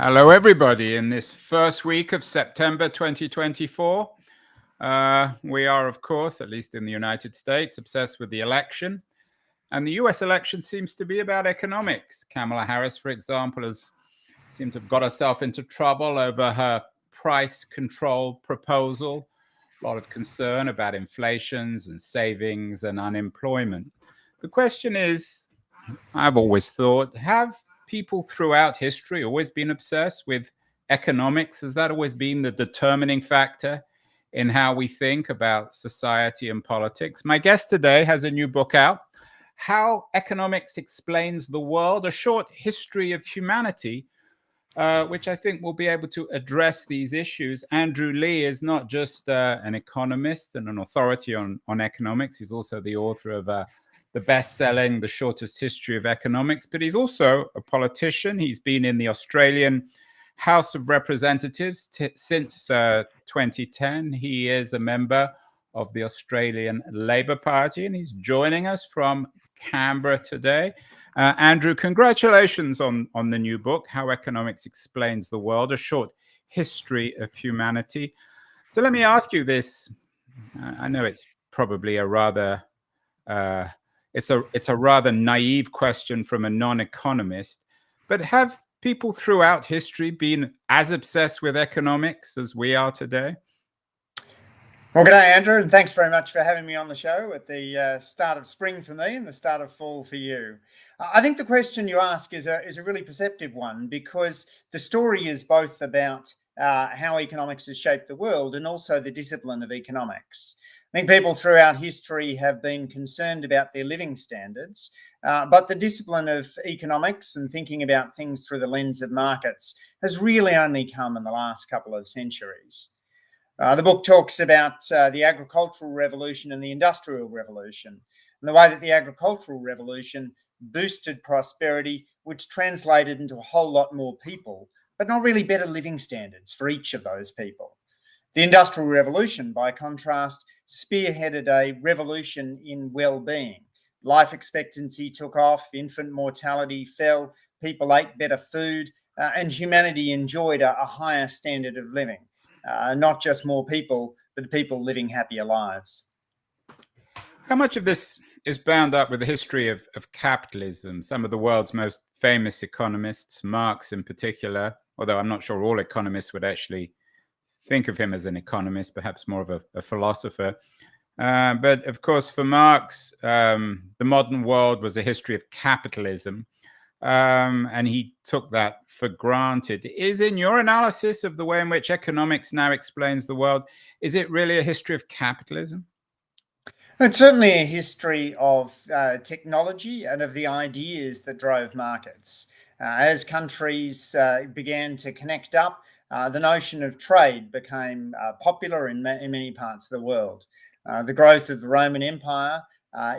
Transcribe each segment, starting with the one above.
Hello, everybody. In this first week of September 2024, we are, of course, at least in the United States, obsessed with the election. And the US election seems to be about economics. Kamala Harris, for example, has seemed to have got herself into trouble over her price control proposal. A lot of concern about inflations and savings and unemployment. The question is, I've always thought, have people throughout history always been obsessed with economics? Has that always been the determining factor in how we think about society and politics? My guest today has a new book out, How Economics Explains the World, a short history of humanity, which I think will be able to address these issues. Andrew Leigh is not just an economist and an authority on economics. He's also the author of the best-selling The Shortest History of Economics, but he's also a politician. He's been in the Australian House of Representatives since 2010. He is a member of the Australian Labor Party, and he's joining us from Canberra today. Andrew, congratulations on the new book, How Economics Explains the World, a short history of humanity. So let me ask you this. I know it's probably a rather it's a rather naive question from a non-economist, but have people throughout history been as obsessed with economics as we are today? Well, good day, Andrew, and thanks very much for having me on the show at the start of spring for me and the start of fall for you. I think the question you ask is a really perceptive one, because the story is both about how economics has shaped the world and also the discipline of economics. I think people throughout history have been concerned about their living standards, but the discipline of economics and thinking about things through the lens of markets has really only come in the last couple of centuries. The book talks about the agricultural revolution and the industrial revolution, and the way that the agricultural revolution boosted prosperity, which translated into a whole lot more people, but not really better living standards for each of those people. The Industrial Revolution, by contrast, spearheaded a revolution in well-being. Life expectancy took off, infant mortality fell, people ate better food, and humanity enjoyed a higher standard of living. Not just more people, but people living happier lives. How much of this is bound up with the history of capitalism? Some of the world's most famous economists, Marx in particular, although I'm not sure all economists would actually think of him as an economist, perhaps more of a philosopher. But of course, for Marx, the modern world was a history of capitalism. And he took that for granted. Is, in your analysis of the way in which economics now explains the world, is it really a history of capitalism? It's certainly a history of technology and of the ideas that drove markets. As countries began to connect up, the notion of trade became popular in many parts of the world. The growth of the Roman Empire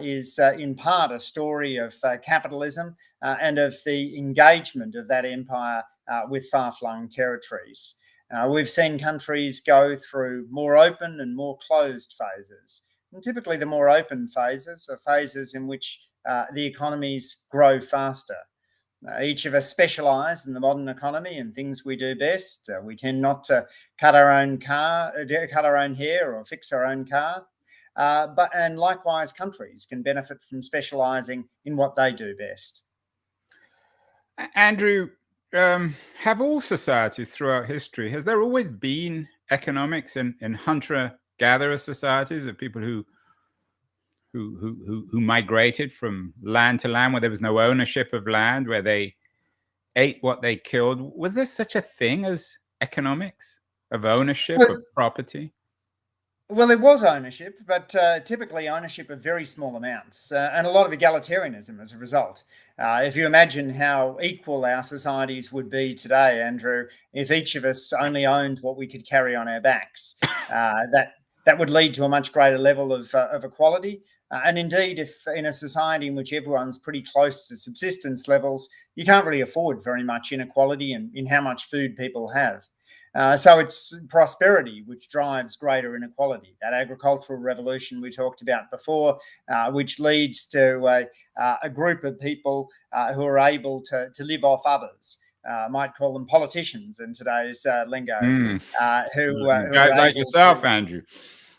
is in part a story of capitalism and of the engagement of that empire with far-flung territories. We've seen countries go through more open and more closed phases. And typically the more open phases are phases in which the economies grow faster. Each of us specialise in the modern economy and things we do best. We tend not to cut our own hair or fix our own car. And likewise, countries can benefit from specialising in what they do best. Andrew, have all societies throughout history, has there always been economics in hunter-gatherer societies of people who migrated from land to land, where there was no ownership of land, where they ate what they killed? Was there such a thing as economics of ownership of property? Well, it was ownership, but typically ownership of very small amounts and a lot of egalitarianism as a result. If you imagine how equal our societies would be today, Andrew, if each of us only owned what we could carry on our backs, that would lead to a much greater level of equality. And indeed, if in a society in which everyone's pretty close to subsistence levels, you can't really afford very much inequality in how much food people have. So it's prosperity which drives greater inequality. That agricultural revolution we talked about before, which leads to a group of people who are able to live off others. might call them politicians in today's lingo, who guys are like able yourself, to, Andrew.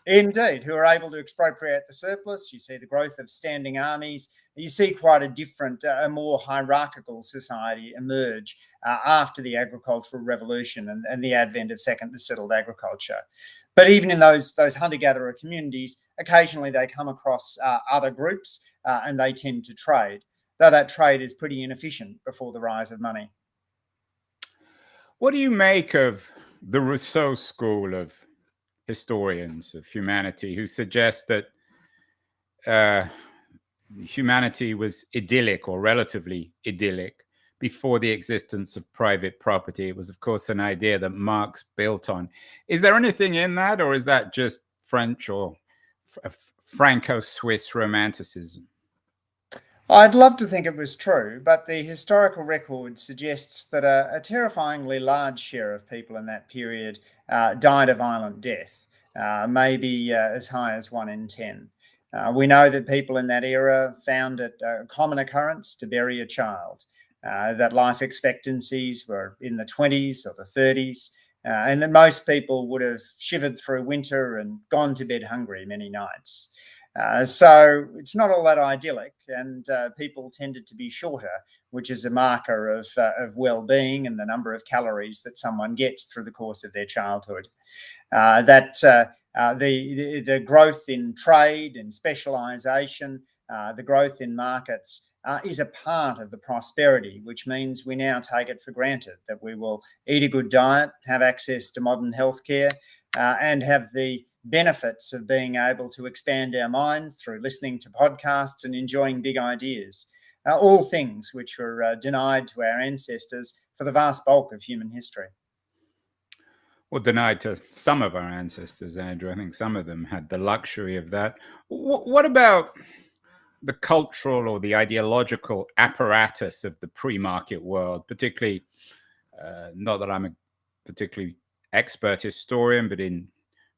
Indeed, who are able to expropriate the surplus. You see the growth of standing armies. You see quite a different, a more hierarchical society emerge after the agricultural revolution and the advent of second settled agriculture. But even in those hunter-gatherer communities, occasionally they come across other groups and they tend to trade, though that trade is pretty inefficient before the rise of money. What do you make of the Rousseau school of historians of humanity who suggest that humanity was idyllic or relatively idyllic before the existence of private property? It was, of course, an idea that Marx built on. Is there anything in that, or is that just French or Franco-Swiss romanticism? I'd love to think it was true, but the historical record suggests that a terrifyingly large share of people in that period died a violent death, maybe as high as 1 in 10. We know that people in that era found it a common occurrence to bury a child, that life expectancies were in the 20s or the 30s, and that most people would have shivered through winter and gone to bed hungry many nights. So it's not all that idyllic, and people tended to be shorter, which is a marker of well-being and the number of calories that someone gets through the course of their childhood. The growth in trade and specialisation, the growth in markets is a part of the prosperity, which means we now take it for granted that we will eat a good diet, have access to modern healthcare, and have the benefits of being able to expand our minds through listening to podcasts and enjoying big ideas. All things which were denied to our ancestors for the vast bulk of human history. Well, denied to some of our ancestors, Andrew. I think some of them had the luxury of that. What about the cultural or the ideological apparatus of the pre-market world, particularly, not that I'm a particularly expert historian, but in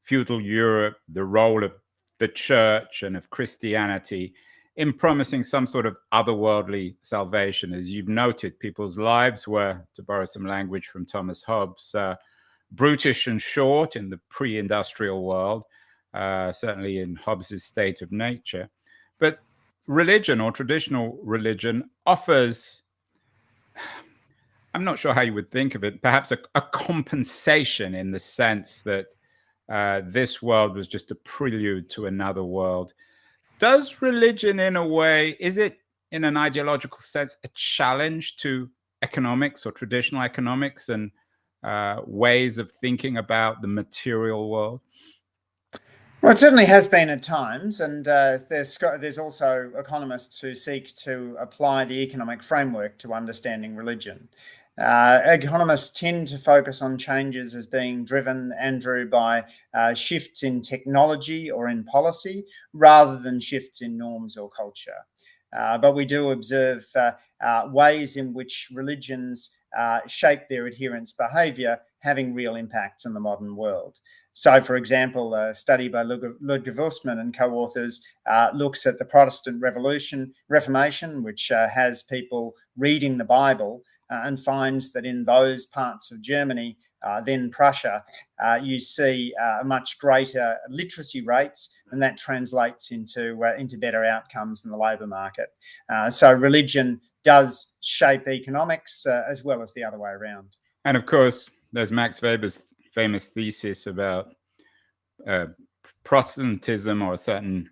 feudal Europe, the role of the church and of Christianity in promising some sort of otherworldly salvation? As you've noted, people's lives were, to borrow some language from Thomas Hobbes, brutish and short in the pre-industrial world, certainly in Hobbes's State of Nature. But religion, or traditional religion, offers, I'm not sure how you would think of it, perhaps a compensation, in the sense that this world was just a prelude to another world. Does religion, in a way, is it, in an ideological sense, a challenge to economics or traditional economics and ways of thinking about the material world? Well, it certainly has been at times, and there's also economists who seek to apply the economic framework to understanding religion. Economists tend to focus on changes as being driven, Andrew, by shifts in technology or in policy, rather than shifts in norms or culture. But we do observe ways in which religions shape their adherents' behaviour, having real impacts in the modern world. So, for example, a study by Ludger Wussmann and co-authors looks at the Protestant Reformation, which has people reading the Bible, and finds that in those parts of Germany, then Prussia, you see much greater literacy rates, and that translates into better outcomes in the labour market. So religion does shape economics as well as the other way around. And of course, there's Max Weber's famous thesis about Protestantism, or a certain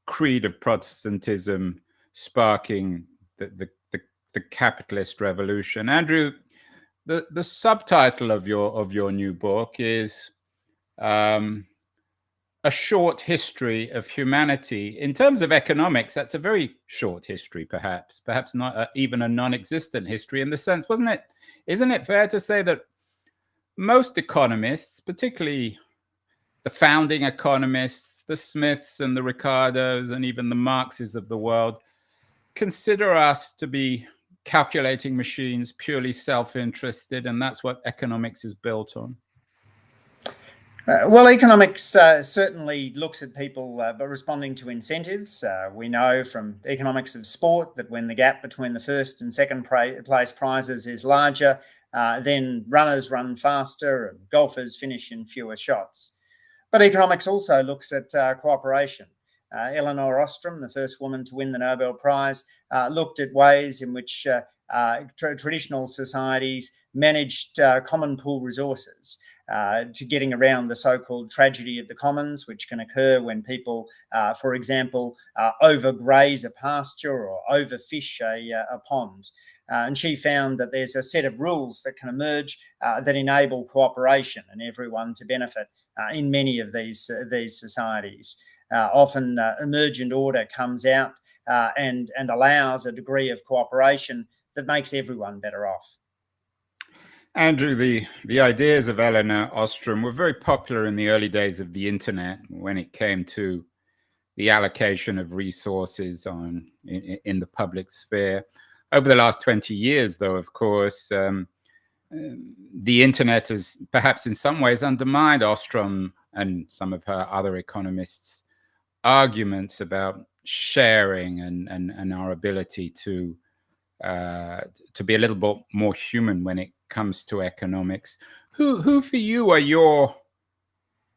creed of Protestantism, sparking the capitalist revolution. Andrew, the subtitle of your new book is A Short History of Humanity. In terms of economics, that's a very short history, perhaps not even a non-existent history, in the sense, isn't it fair to say that most economists, particularly the founding economists, the Smiths and the Ricardos and even the Marxes of the world, consider us to be calculating machines, purely self-interested, and that's what economics is built on? Well, economics certainly looks at people but responding to incentives. We know from economics of sport that when the gap between the first and second place prizes is larger, then runners run faster and golfers finish in fewer shots. But economics also looks at cooperation. Elinor Ostrom, the first woman to win the Nobel Prize, looked at ways in which traditional societies managed common pool resources. To getting around the so-called tragedy of the commons, which can occur when people, for example, overgraze a pasture or overfish a pond. And she found that there's a set of rules that can emerge that enable cooperation and everyone to benefit in many of these societies. Often emergent order comes out and allows a degree of cooperation that makes everyone better off. Andrew, the ideas of Elinor Ostrom were very popular in the early days of the internet when it came to the allocation of resources in the public sphere. Over the last 20 years, though, of course, the internet has perhaps in some ways undermined Ostrom and some of her other economists' arguments about sharing and our ability to be a little bit more human when it comes to economics. Who for you are your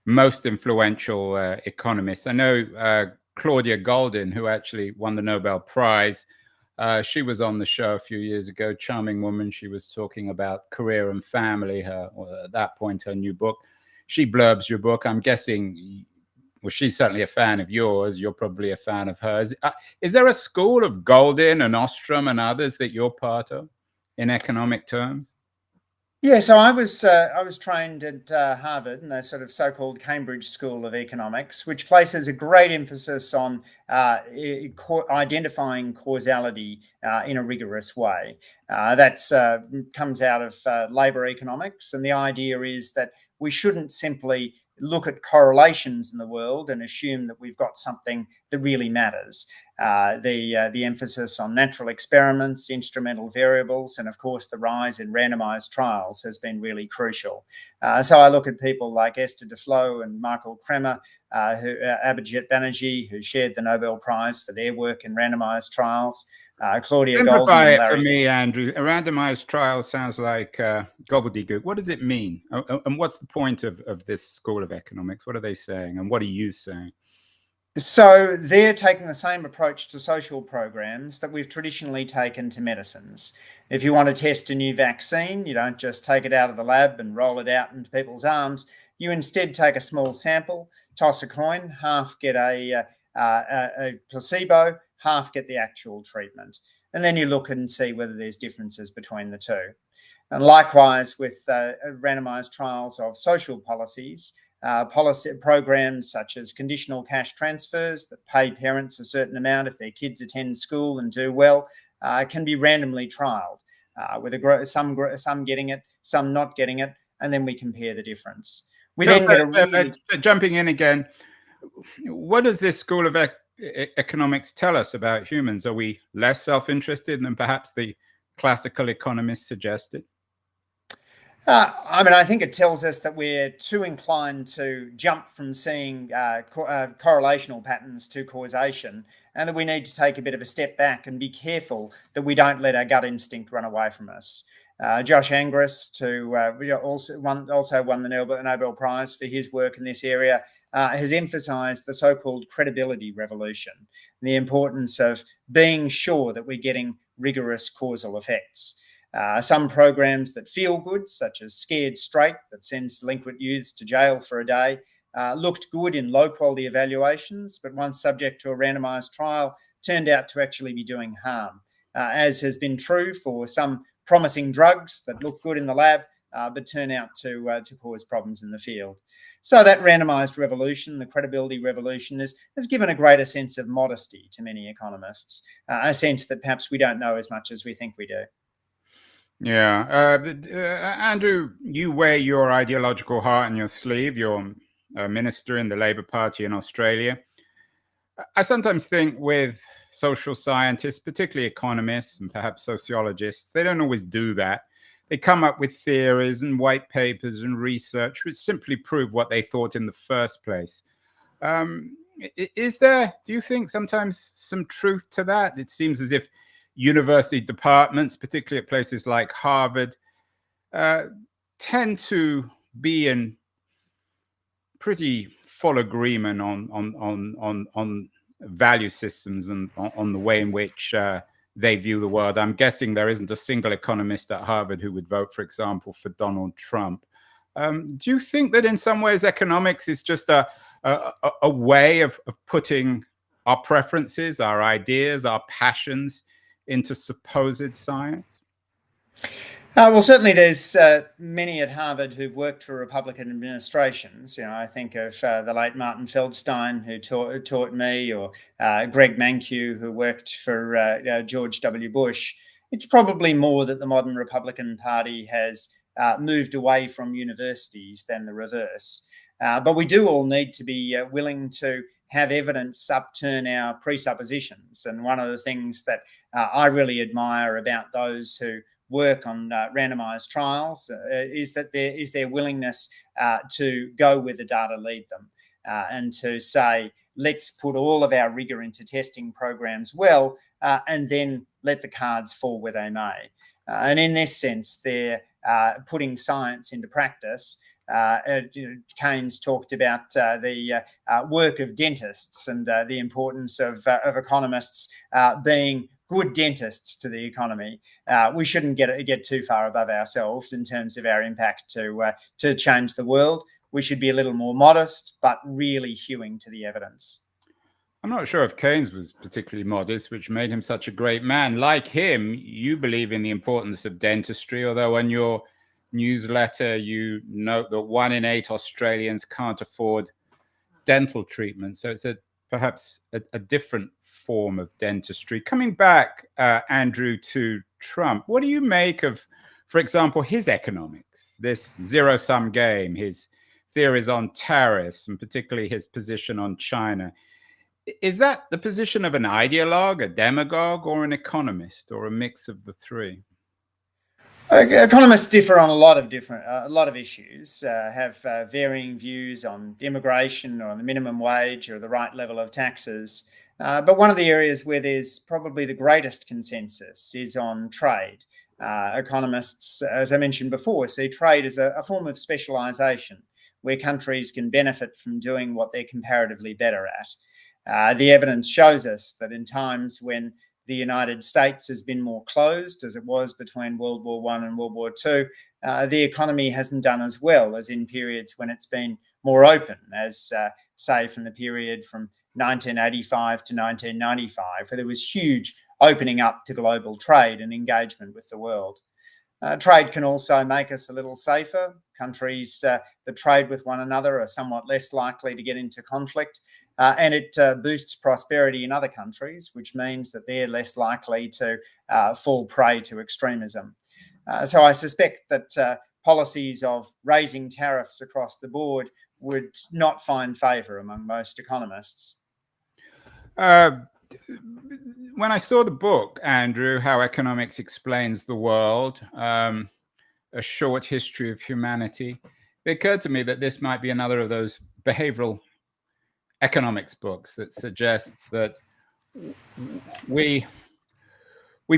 most influential economists? I know Claudia Goldin, who actually won the Nobel Prize. She was on the show a few years ago. Charming woman. She was talking about career and family. At that point, her new book. She blurbs your book. I'm guessing. Well, she's certainly a fan of yours. You're probably a fan of hers. Is there a school of Goldin and Ostrom and others that you're part of in economic terms? Yeah, so I was trained at Harvard in a sort of so-called Cambridge School of Economics, which places a great emphasis on identifying causality in a rigorous way. That comes out of labour economics, and the idea is that we shouldn't simply look at correlations in the world and assume that we've got something that really matters. The emphasis on natural experiments, instrumental variables, and of course the rise in randomized trials has been really crucial. So I look at people like Esther Duflo and Michael Kremer, Abhijit Banerjee, who shared the Nobel Prize for their work in randomized trials. Claudia Simplify Goldin, it for me, Andrew. A randomized trial sounds like gobbledygook. What does it mean? And what's the point of this school of economics? What are they saying? And what are you saying? So they're taking the same approach to social programs that we've traditionally taken to medicines. If you want to test a new vaccine, you don't just take it out of the lab and roll it out into people's arms. You instead take a small sample, toss a coin, half get a placebo, half get the actual treatment. And then you look and see whether there's differences between the two. And likewise with randomized trials of social policies, policy programs such as conditional cash transfers that pay parents a certain amount if their kids attend school and do well, can be randomly trialed, with some getting it, some not getting it, and then we compare the difference. We then get a really... Jumping in again, what does this school of economics tell us about humans? Are we less self-interested than perhaps the classical economists suggested? I think it tells us that we're too inclined to jump from seeing correlational patterns to causation, and that we need to take a bit of a step back and be careful that we don't let our gut instinct run away from us. Josh Angrist, who also won the Nobel Prize for his work in this area, has emphasized the so-called credibility revolution, and the importance of being sure that we're getting rigorous causal effects. Some programs that feel good, such as Scared Straight, that sends delinquent youths to jail for a day, looked good in low-quality evaluations, but once subject to a randomized trial, turned out to actually be doing harm, as has been true for some promising drugs that look good in the lab, but turn out to cause problems in the field. So that randomized revolution, the credibility revolution, has given a greater sense of modesty to many economists, a sense that perhaps we don't know as much as we think we do. Yeah. Andrew, you wear your ideological heart on your sleeve. You're a minister in the Labour Party in Australia. I sometimes think with social scientists, particularly economists and perhaps sociologists, they don't always do that. they come up with theories and white papers and research which simply prove what they thought in the first place. Is there, do you think, sometimes some truth to that? It seems as if university departments, particularly at places like Harvard, tend to be in pretty full agreement on value systems and on the way in which they view the world. I'm guessing there isn't a single economist at Harvard who would vote, for example, for Donald Trump. Do you think that in some ways economics is just a way of putting our preferences, our ideas, our passions into supposed science? Well, certainly there's many at Harvard who've worked for Republican administrations. I think of the late Martin Feldstein, who taught me, or Greg Mankiw, who worked for George W. Bush. It's probably more that the modern Republican Party has moved away from universities than the reverse. But we do all need to be willing to have evidence upturn our presuppositions. And one of the things that I really admire about those who work on randomized trials is that there is their willingness to go where the data lead them and to say, let's put all of our rigor into testing programs well, and then let the cards fall where they may. And in this sense, they're putting science into practice. Keynes talked about the work of dentists and the importance of economists being good dentists to the economy. We shouldn't get too far above ourselves in terms of our impact to change the world. We should be a little more modest, but really hewing to the evidence. I'm not sure if Keynes was particularly modest, which made him such a great man. Like him, you believe in the importance of dentistry, although on your newsletter, you note that 1 in 8 Australians can't afford dental treatment. So it's perhaps a different form of dentistry. Coming back, Andrew, to Trump, what do you make of, for example, his economics, this zero-sum game, his theories on tariffs, and particularly his position on China? Is that the position of an ideologue, a demagogue, or an economist, or a mix of the three? Economists differ on a lot of issues, have varying views on immigration or on the minimum wage or the right level of taxes. But one of the areas where there's probably the greatest consensus is on trade. Economists, as I mentioned before, see trade as a form of specialisation where countries can benefit from doing what they're comparatively better at. The evidence shows us that in times when the United States has been more closed, as it was between World War I and World War II, the economy hasn't done as well as in periods when it's been more open, as say from the period from 1985 to 1995, where there was huge opening up to global trade and engagement with the world. Trade can also make us a little safer. Countries that trade with one another are somewhat less likely to get into conflict. And it boosts prosperity in other countries, which means that they're less likely to fall prey to extremism. So I suspect that policies of raising tariffs across the board would not find favour among most economists. When I saw the book, Andrew, How Economics Explains the World, A Short History of Humanity, it occurred to me that this might be another of those behavioral economics books that suggests that we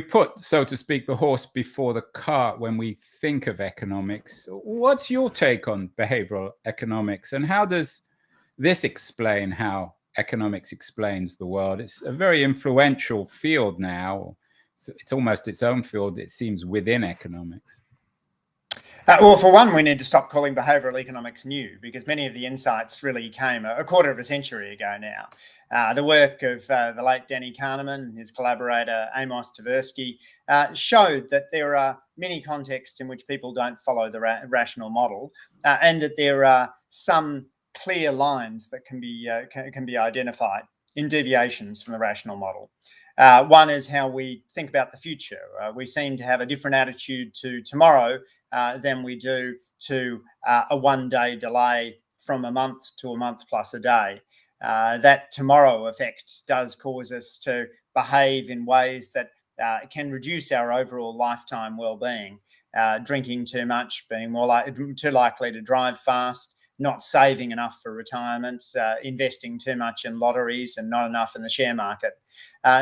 put, so to speak, the horse before the cart when we think of economics. What's your take on behavioral economics, and how does this explain how economics explains the world? It's a very influential field now. It's almost its own field, it seems, within economics. Well, for one, we need to stop calling behavioural economics new, because many of the insights really came a quarter of a century ago now. The work of the late Danny Kahneman and his collaborator Amos Tversky showed that there are many contexts in which people don't follow the rational model, and that there are some clear lines that can be identified in deviations from the rational model. One is how we think about the future. We seem to have a different attitude to tomorrow than we do to a one-day delay from a month to a month plus a day. That tomorrow effect does cause us to behave in ways that can reduce our overall lifetime well-being. Drinking too much, being too likely to drive fast, not saving enough for retirement, investing too much in lotteries and not enough in the share market.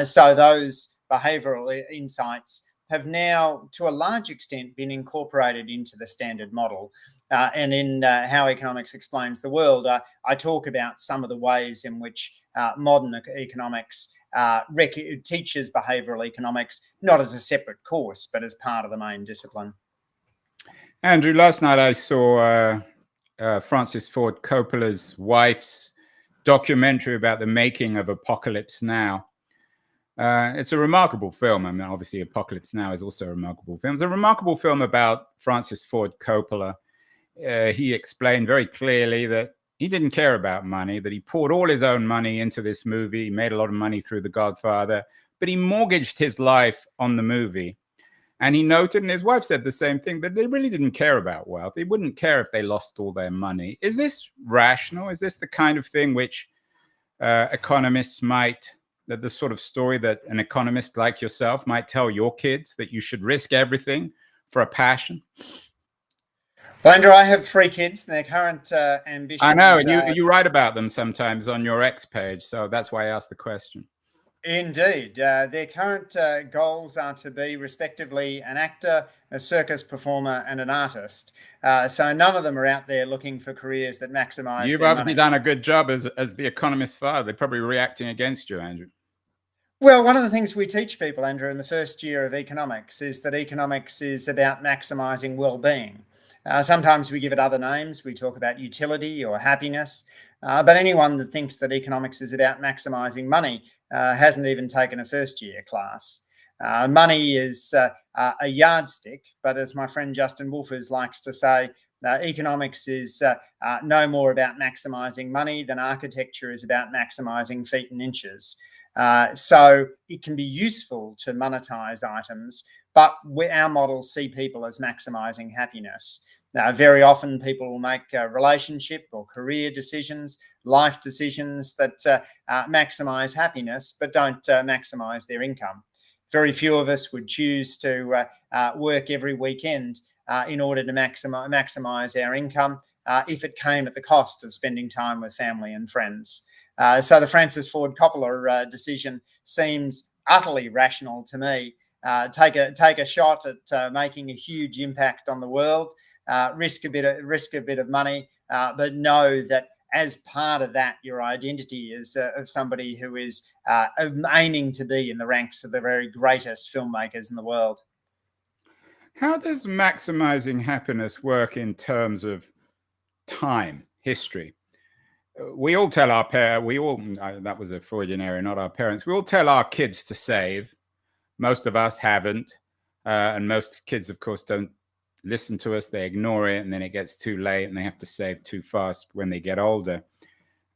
So those behavioural insights have now, to a large extent, been incorporated into the standard model. And in How Economics Explains the World, I talk about some of the ways in which modern economics teaches behavioural economics, not as a separate course, but as part of the main discipline. Andrew, last night I saw Francis Ford Coppola's wife's documentary about the making of Apocalypse Now. It's a remarkable film. I mean, obviously, Apocalypse Now is also a remarkable film. It's a remarkable film about Francis Ford Coppola. He explained very clearly that he didn't care about money, that he poured all his own money into this movie. He made a lot of money through The Godfather, but he mortgaged his life on the movie. And he noted, and his wife said the same thing, that they really didn't care about wealth. They wouldn't care if they lost all their money. Is this rational? Is this the kind of thing which economists might, the sort of story that an economist like yourself might tell your kids, that you should risk everything for a passion? Well, Andrew, I have 3 kids. Their current ambitions... I know, and you write about them sometimes on your X page, so that's why I asked the question. Indeed. Their current goals are to be, respectively, an actor, a circus performer, and an artist. So none of them are out there looking for careers that maximise You've their obviously money. done a good job as the economist's father. They're probably reacting against you, Andrew. Well, one of the things we teach people, Andrew, in the first year of economics is that economics is about maximising well-being. Sometimes we give it other names. We talk about utility or happiness. But anyone that thinks that economics is about maximising money hasn't even taken a first-year class. Money is a yardstick, but as my friend Justin Wolfers likes to say, economics is no more about maximising money than architecture is about maximising feet and inches. So it can be useful to monetize items, but our models see people as maximising happiness. Very often people will make relationship or career decisions, life decisions that maximise happiness, but don't maximise their income. Very few of us would choose to work every weekend in order to maximise our income if it came at the cost of spending time with family and friends. So the Francis Ford Coppola decision seems utterly rational to me. Take a shot at making a huge impact on the world. Risk a bit of money, but know that as part of that, your identity is of somebody who is aiming to be in the ranks of the very greatest filmmakers in the world. How does maximizing happiness work in terms of time, history? We all tell our parents, that was a Freudian area, not our parents. We all tell our kids to save. Most of us haven't. And most kids, of course, don't listen to us. They ignore it, and then it gets too late and they have to save too fast when they get older.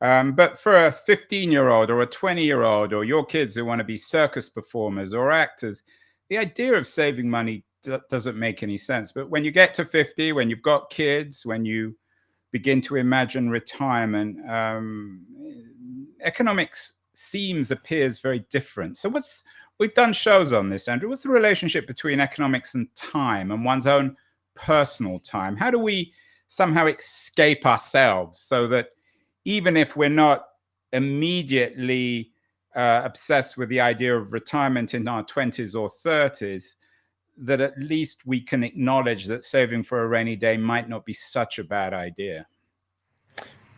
But for a 15-year-old or a 20-year-old or your kids who want to be circus performers or actors, the idea of saving money doesn't make any sense. But when you get to 50, when you've got kids, when you begin to imagine retirement, economics appears very different. So we've done shows on this, Andrew. What's the relationship between economics and time and one's own personal time? How do we somehow escape ourselves so that even if we're not immediately obsessed with the idea of retirement in our 20s or 30s, that at least we can acknowledge that saving for a rainy day might not be such a bad idea?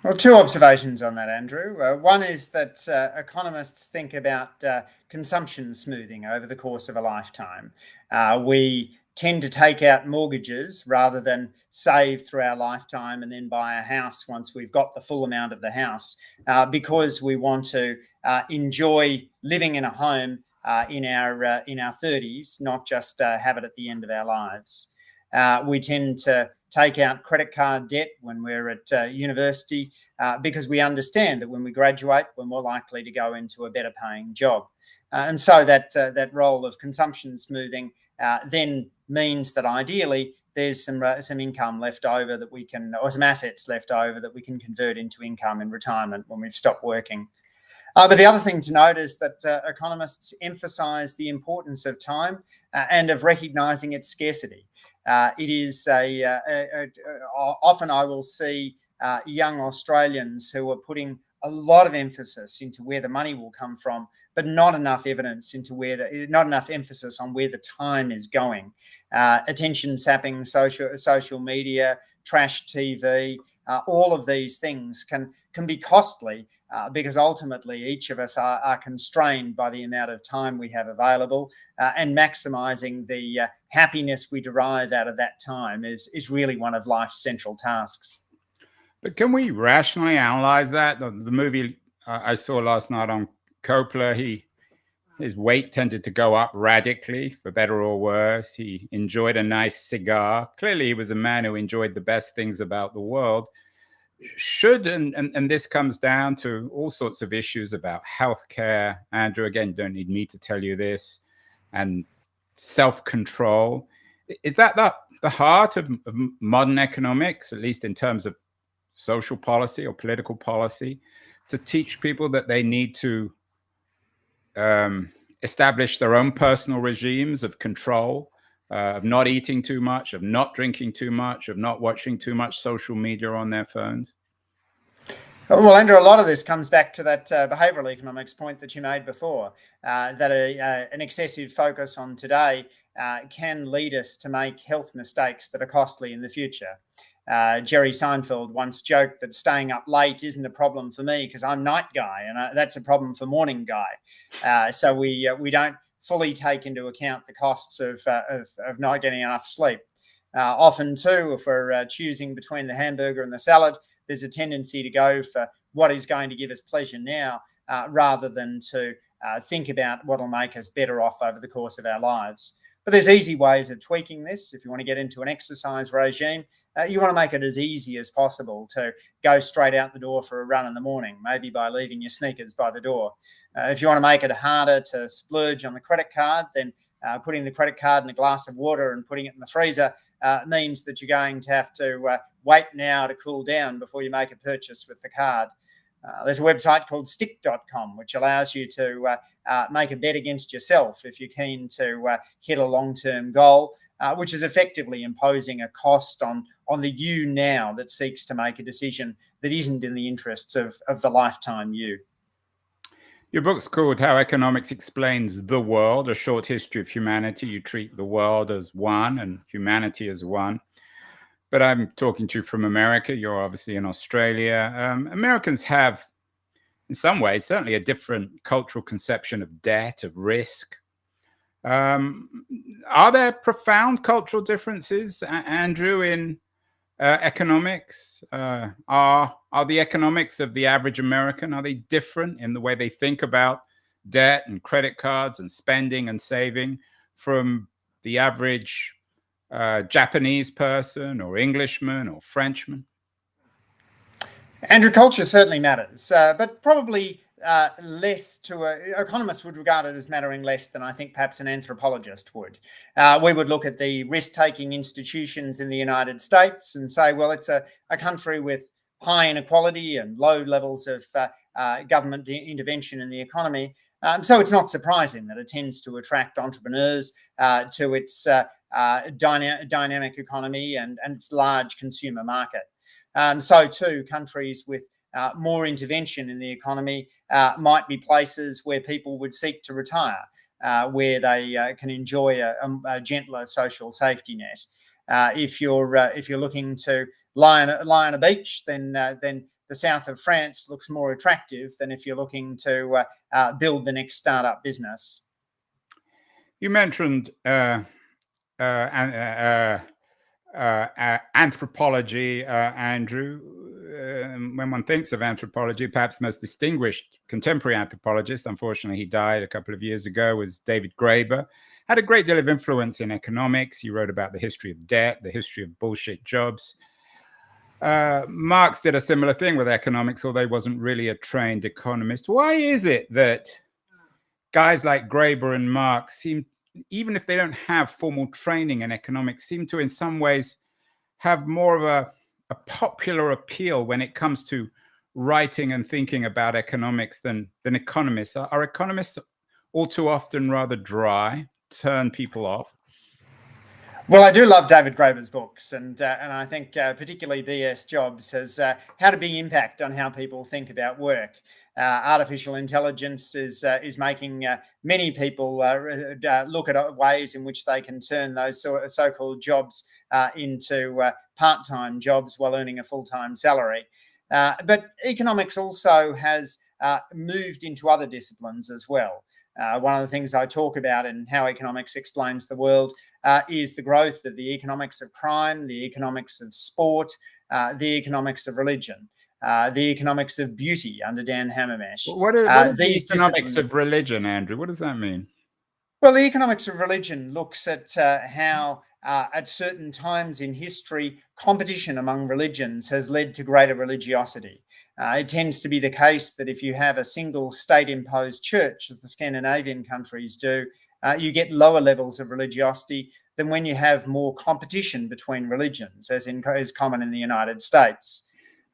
Well, 2 observations on that, Andrew. One is that economists think about consumption smoothing over the course of a lifetime. We tend to take out mortgages rather than save through our lifetime and then buy a house once we've got the full amount of the house, because we want to enjoy living in a home in our 30s, not just have it at the end of our lives. We tend to take out credit card debt when we're at university because we understand that when we graduate, we're more likely to go into a better paying job. And so that role of consumption smoothing then means that ideally there's some income left over that we can, or some assets left over that we can convert into income in retirement when we've stopped working. But the other thing to note is that economists emphasize the importance of time and of recognizing its scarcity. It is often I will see young Australians who are putting a lot of emphasis into where the money will come from, but not enough evidence into not enough emphasis on where the time is going. Attention sapping, social media, trash TV, all of these things can be costly because ultimately each of us are constrained by the amount of time we have available, and maximizing the happiness we derive out of that time is really one of life's central tasks. But can we rationally analyze that? The movie I saw last night on Coppola, his weight tended to go up radically, for better or worse. He enjoyed a nice cigar. Clearly, he was a man who enjoyed the best things about the world. And this comes down to all sorts of issues about healthcare. Andrew, again, you don't need me to tell you this, and self-control. Is that the heart of modern economics, at least in terms of social policy or political policy, to teach people that they need to establish their own personal regimes of control, of not eating too much, of not drinking too much, of not watching too much social media on their phones? Well, Andrew, a lot of this comes back to that behavioural economics point that you made before, that an excessive focus on today can lead us to make health mistakes that are costly in the future. Jerry Seinfeld once joked that staying up late isn't a problem for me because I'm night guy, and that's a problem for morning guy. So we don't fully take into account the costs of not getting enough sleep. Often too, if we're choosing between the hamburger and the salad, there's a tendency to go for what is going to give us pleasure now, rather than to think about what will make us better off over the course of our lives. But there's easy ways of tweaking this. If you want to get into an exercise regime, you want to make it as easy as possible to go straight out the door for a run in the morning, maybe by leaving your sneakers by the door. If you want to make it harder to splurge on the credit card, then putting the credit card in a glass of water and putting it in the freezer means that you're going to have to wait now to cool down before you make a purchase with the card. There's a website called stick.com, which allows you to make a bet against yourself if you're keen to hit a long-term goal, which is effectively imposing a cost on the you now that seeks to make a decision that isn't in the interests of the lifetime you. Your book's called How Economics Explains the World, A Short History of Humanity. You treat the world as one and humanity as one. But I'm talking to you from America. You're obviously in Australia. Americans have, in some ways, certainly a different cultural conception of debt, of risk. Are there profound cultural differences, Andrew, in economics? Are the economics of the average American, are they different in the way they think about debt and credit cards and spending and saving from the average Japanese person or Englishman or Frenchman? Andrew, culture certainly matters, but probably less to economists would regard it as mattering less than I think perhaps an anthropologist would. We would look at the risk-taking institutions in the United States and say, well, it's a country with high inequality and low levels of government intervention in the economy. So it's not surprising that it tends to attract entrepreneurs to its dynamic economy and its large consumer market. So too, countries with more intervention in the economy might be places where people would seek to retire, where they can enjoy a gentler social safety net. If you're looking to lie on a beach, then the south of France looks more attractive than if you're looking to build the next startup business. You mentioned anthropology, Andrew. When one thinks of anthropology, perhaps the most distinguished contemporary anthropologist, unfortunately he died a couple of years ago, was David Graeber. Had a great deal of influence in economics. He wrote about the history of debt, the history of bullshit jobs. Marx did a similar thing with economics, although he wasn't really a trained economist. Why is it that guys like Graeber and Marx seem, even if they don't have formal training in economics, seem to in some ways have more of a popular appeal when it comes to writing and thinking about economics than economists? Are economists all too often rather dry, turn people off? Well, I do love David Graeber's books, and I think particularly B.S. Jobs has had a big impact on how people think about work. Artificial intelligence is making many people look at ways in which they can turn those so-called jobs into part-time jobs while earning a full-time salary. But economics also has moved into other disciplines as well. One of the things I talk about in how economics explains the world is the growth of the economics of crime, the economics of sport, the economics of religion, the economics of beauty under Dan Hammermesh. What is the economics of religion, Andrew? What does that mean? Well, the economics of religion looks at how at certain times in history, competition among religions has led to greater religiosity. It tends to be the case that if you have a single state-imposed church, as the Scandinavian countries do, you get lower levels of religiosity than when you have more competition between religions, as is common in the United States.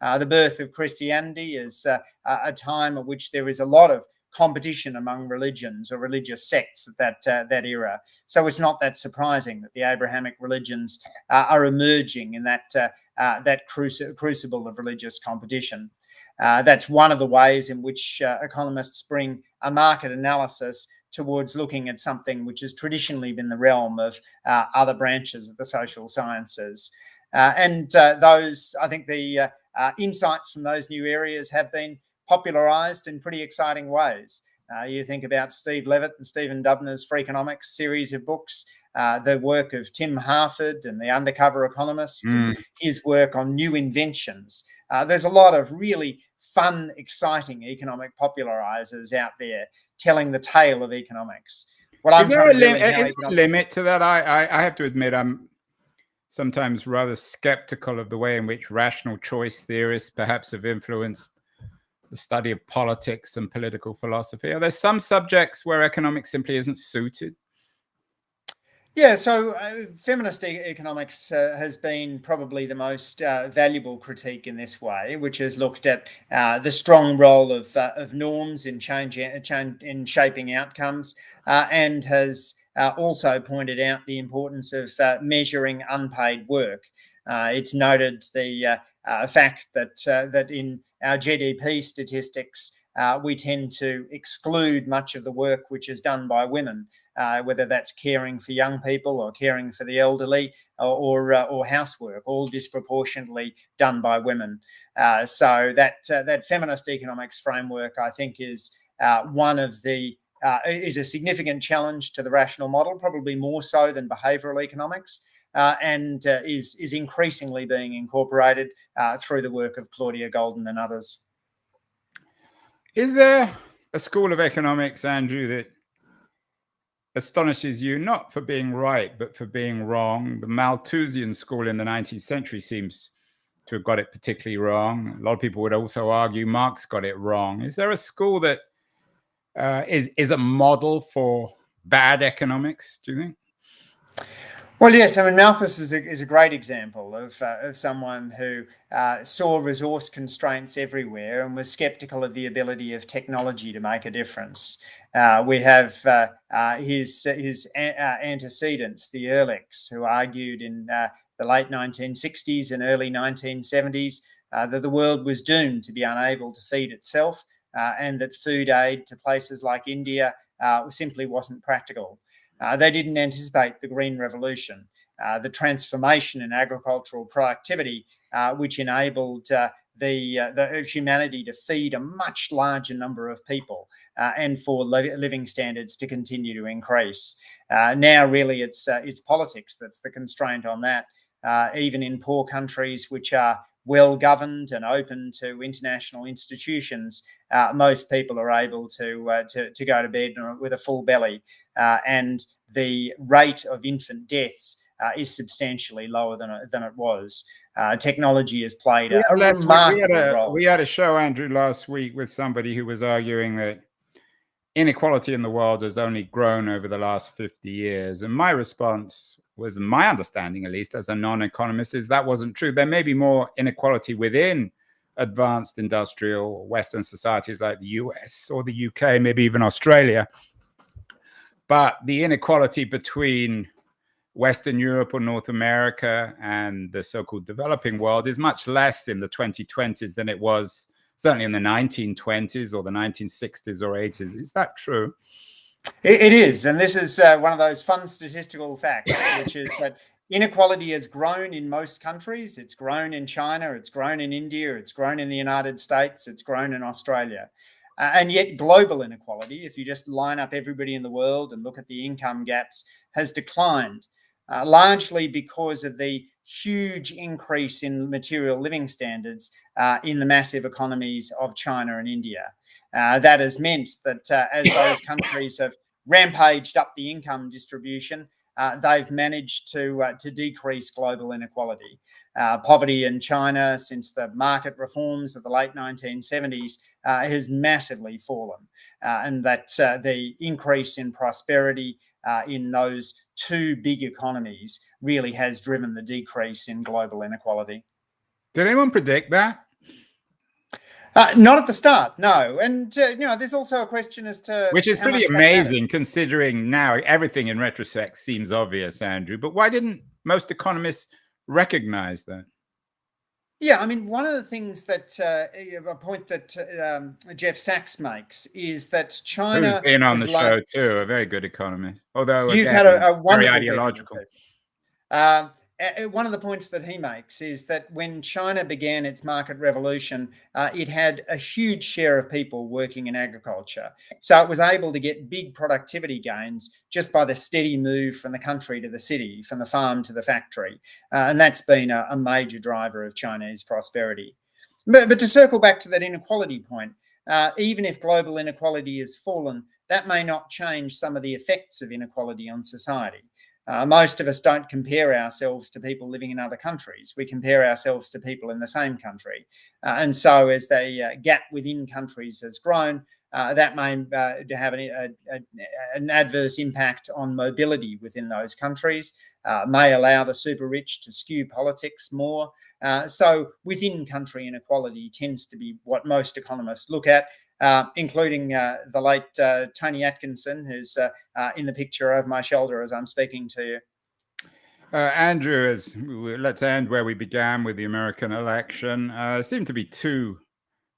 The birth of Christianity is a time at which there is a lot of competition among religions or religious sects at that era. So it's not that surprising that the Abrahamic religions are emerging in that crucible of religious competition. That's one of the ways in which economists bring a market analysis towards looking at something which has traditionally been the realm of other branches of the social sciences. Those, I think the insights from those new areas have been popularized in pretty exciting ways. You think about Steve Levitt and Stephen Dubner's Freakonomics series of books, the work of Tim Harford and the Undercover Economist, and his work on new inventions. There's a lot of really fun, exciting economic popularizers out there telling the tale of economics. Is there a limit to that? I have to admit, I'm sometimes rather skeptical of the way in which rational choice theorists perhaps have influenced the study of politics and political philosophy. Are there some subjects where economics simply isn't suited? Yeah, so feminist economics has been probably the most valuable critique in this way, which has looked at the strong role of norms in shaping outcomes, and has also pointed out the importance of measuring unpaid work. It's noted the fact that in our GDP statistics, we tend to exclude much of the work which is done by women, whether that's caring for young people or caring for the elderly or housework, all disproportionately done by women. So that feminist economics framework, I think, is one of the is a significant challenge to the rational model, probably more so than behavioural economics, and is increasingly being incorporated through the work of Claudia Golden and others. Is there a school of economics, Andrew, that astonishes you, not for being right, but for being wrong? The Malthusian school in the 19th century seems to have got it particularly wrong. A lot of people would also argue Marx got it wrong. Is there a school that is a model for bad economics, do you think? Well, yes. I mean, Malthus is a great example of someone who saw resource constraints everywhere and was skeptical of the ability of technology to make a difference. We have his antecedents, the Ehrlichs, who argued in the late 1960s and early 1970s that the world was doomed to be unable to feed itself, and that food aid to places like India simply wasn't practical. They didn't anticipate the Green Revolution, the transformation in agricultural productivity, which enabled the humanity to feed a much larger number of people and for living standards to continue to increase. Now, really, it's politics that's the constraint on that. Even in poor countries which are well governed and open to international institutions, most people are able to go to bed with a full belly, and the rate of infant deaths is substantially lower than it was. Technology has played a remarkable role. We had a show, Andrew, last week with somebody who was arguing that inequality in the world has only grown over the last 50 years. And my response was, my understanding, at least as a non-economist, is that wasn't true. There may be more inequality within advanced industrial Western societies like the US or the UK, maybe even Australia. But the inequality between Western Europe or North America and the so-called developing world is much less in the 2020s than it was certainly in the 1920s or the 1960s or 80s. Is that true? It is. And this is one of those fun statistical facts, which is that inequality has grown in most countries. It's grown in China, it's grown in India, it's grown in the United States, it's grown in Australia. And yet global inequality, if you just line up everybody in the world and look at the income gaps, has declined, largely because of the huge increase in material living standards in the massive economies of China and India. That has meant that as those countries have rampaged up the income distribution, they've managed to decrease global inequality. Poverty in China since the market reforms of the late 1970s has massively fallen, and that the increase in prosperity in those two big economies really has driven the decrease in global inequality. Did anyone predict that? Not at the start, no. And, there's also a question as to... Which is pretty amazing considering now everything in retrospect seems obvious, Andrew. But why didn't most economists recognize that? Yeah, I mean, one of the things that a point that Jeff Sachs makes is that China... Who's been on the show too, a very good economist. Although, you've again, had a wonderful very ideological. One of the points that he makes is that when China began its market revolution, it had a huge share of people working in agriculture. So it was able to get big productivity gains just by the steady move from the country to the city, from the farm to the factory. And that's been a major driver of Chinese prosperity. But to circle back to that inequality point, even if global inequality has fallen, that may not change some of the effects of inequality on society. Most of us don't compare ourselves to people living in other countries. We compare ourselves to people in the same country. And so as the gap within countries has grown, that may have an adverse impact on mobility within those countries, may allow the super rich to skew politics more. So within country inequality tends to be what most economists look at, including the late Tony Atkinson, who's in the picture over my shoulder as I'm speaking to you. Andrew, let's end where we began with the American election. There seem to be two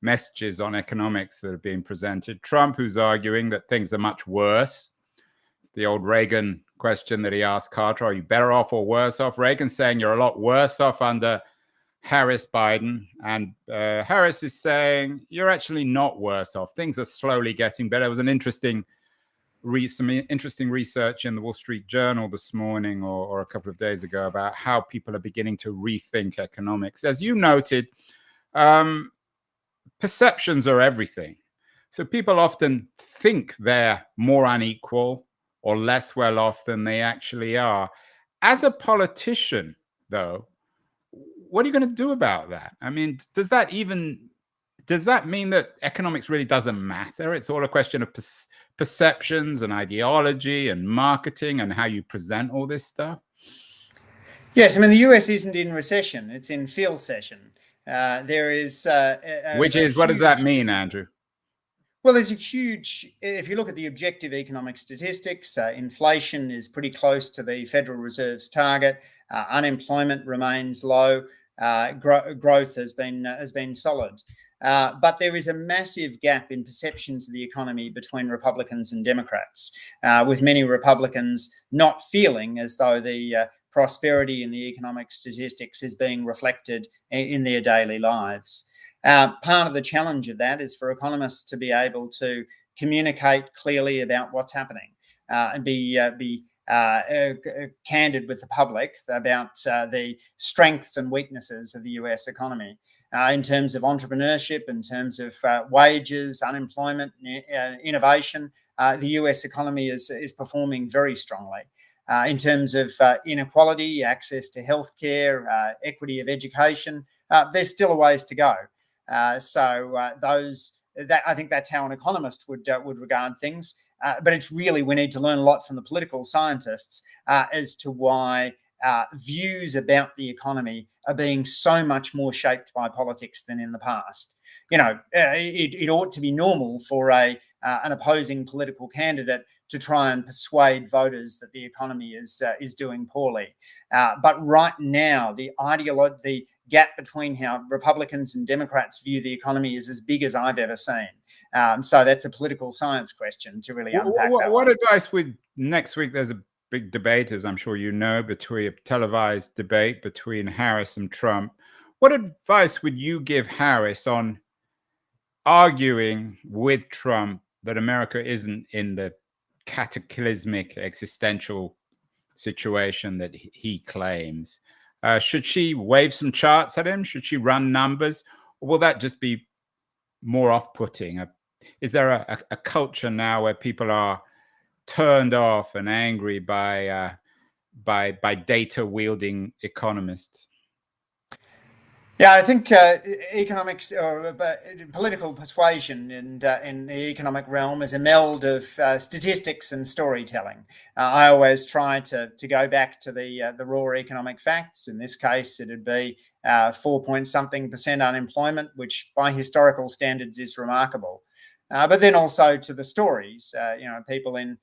messages on economics that are being presented. Trump, who's arguing that things are much worse. It's the old Reagan question that he asked Carter, are you better off or worse off? Reagan saying you're a lot worse off under Harris Biden, and Harris is saying you're actually not worse off. Things are slowly getting better. There was an some interesting research in the Wall Street Journal this morning or a couple of days ago about how people are beginning to rethink economics. As you noted, perceptions are everything. So people often think they're more unequal or less well off than they actually are. As a politician, though, what are you going to do about that? I mean, does that mean that economics really doesn't matter? It's all a question of perceptions and ideology and marketing and how you present all this stuff? Yes, I mean, the US isn't in recession, it's in field session. There is... what does that mean, Andrew? Well, there's a huge, if you look at the objective economic statistics, inflation is pretty close to the Federal Reserve's target. Unemployment remains low. Growth has been solid. But there is a massive gap in perceptions of the economy between Republicans and Democrats, with many Republicans not feeling as though the prosperity in the economic statistics is being reflected in their daily lives. Part of the challenge of that is for economists to be able to communicate clearly about what's happening and be candid with the public about the strengths and weaknesses of the US economy. In terms of entrepreneurship, in terms of wages, unemployment, innovation, the US economy is performing very strongly. In terms of inequality, access to healthcare, equity of education, there's still a ways to go. I think that's how an economist would regard things. But it's really, we need to learn a lot from the political scientists as to why views about the economy are being so much more shaped by politics than in the past. It ought to be normal for an opposing political candidate to try and persuade voters that the economy is doing poorly. But right now, the gap between how Republicans and Democrats view the economy is as big as I've ever seen. So that's a political science question to really unpack. What advice would next week? There's a big debate, as I'm sure you know, between a televised debate between Harris and Trump. What advice would you give Harris on arguing with Trump that America isn't in the cataclysmic existential situation that he claims? Should she wave some charts at him? Should she run numbers? Or will that just be more off-putting? Is there a culture now where people are turned off and angry by data-wielding economists? Yeah, I think economics or political persuasion in the economic realm is a meld of statistics and storytelling. I always try to go back to the raw economic facts. In this case, it'd be 4-point-something% unemployment, which by historical standards is remarkable. But then also to the stories, people in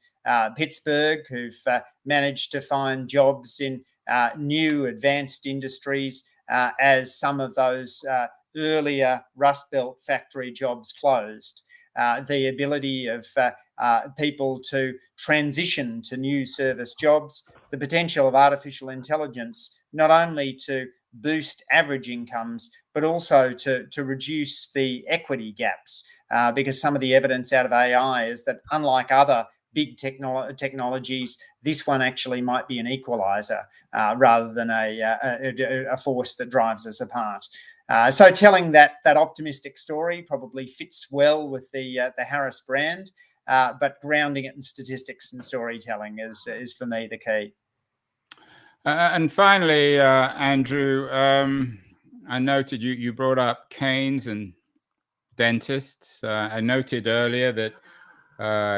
Pittsburgh who've managed to find jobs in new advanced industries, as some of those earlier Rust Belt factory jobs closed. The ability of people to transition to new service jobs, the potential of artificial intelligence, not only to boost average incomes, but also to reduce the equity gaps, because some of the evidence out of AI is that unlike other big technologies, this one actually might be an equalizer rather than a force that drives us apart. So telling that optimistic story probably fits well with the Harris brand, but grounding it in statistics and storytelling is for me the key. And finally, Andrew, I noted you brought up Keynes and dentists. I noted earlier that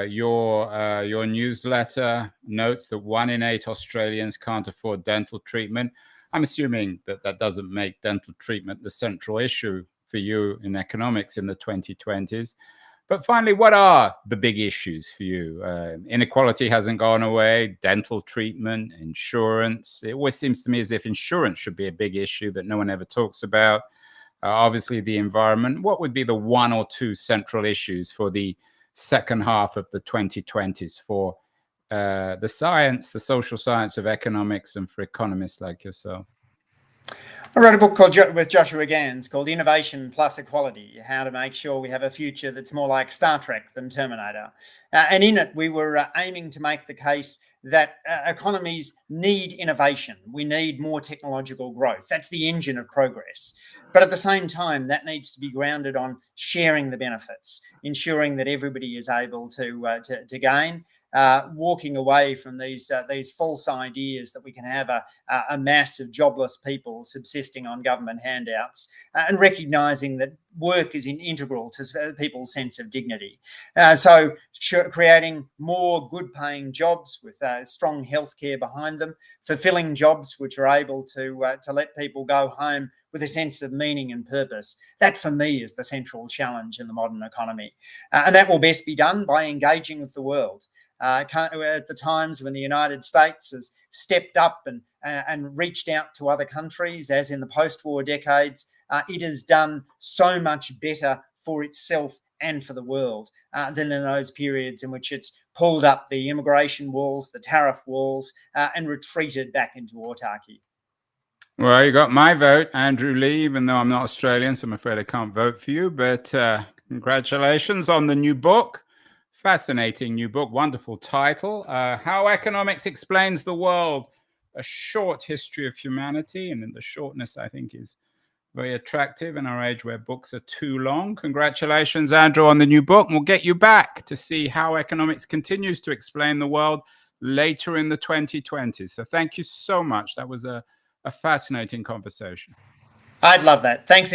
your newsletter notes that 1 in 8 Australians can't afford dental treatment. I'm assuming that doesn't make dental treatment the central issue for you in economics in the 2020s. But finally, what are the big issues for you? Inequality hasn't gone away, dental treatment, insurance. It always seems to me as if insurance should be a big issue that no one ever talks about. Obviously, the environment. What would be the 1 or 2 central issues for the second half of the 2020s for the science, the social science of economics, and for economists like yourself? I wrote a book with Joshua Gans called Innovation Plus Equality, how to make sure we have a future that's more like Star Trek than Terminator. And in it, we were aiming to make the case that economies need innovation. We need more technological growth. That's the engine of progress. But at the same time, that needs to be grounded on sharing the benefits, ensuring that everybody is able to gain. Walking away from these false ideas that we can have a mass of jobless people subsisting on government handouts, and recognising that work is integral to people's sense of dignity. So creating more good-paying jobs with strong healthcare behind them, fulfilling jobs which are able to let people go home with a sense of meaning and purpose. That, for me, is the central challenge in the modern economy. And that will best be done by engaging with the world. At the times when the United States has stepped up and reached out to other countries, as in the post-war decades, it has done so much better for itself and for the world than in those periods in which it's pulled up the immigration walls, the tariff walls, and retreated back into autarky. Well, you got my vote, Andrew Leigh, even though I'm not Australian, so I'm afraid I can't vote for you. But congratulations on the new book. Fascinating new book, wonderful title. How Economics Explains the World, a short history of humanity. And the shortness, I think, is very attractive in our age where books are too long. Congratulations, Andrew, on the new book. And we'll get you back to see how economics continues to explain the world later in the 2020s. So thank you so much. That was a fascinating conversation. I'd love that. Thanks again.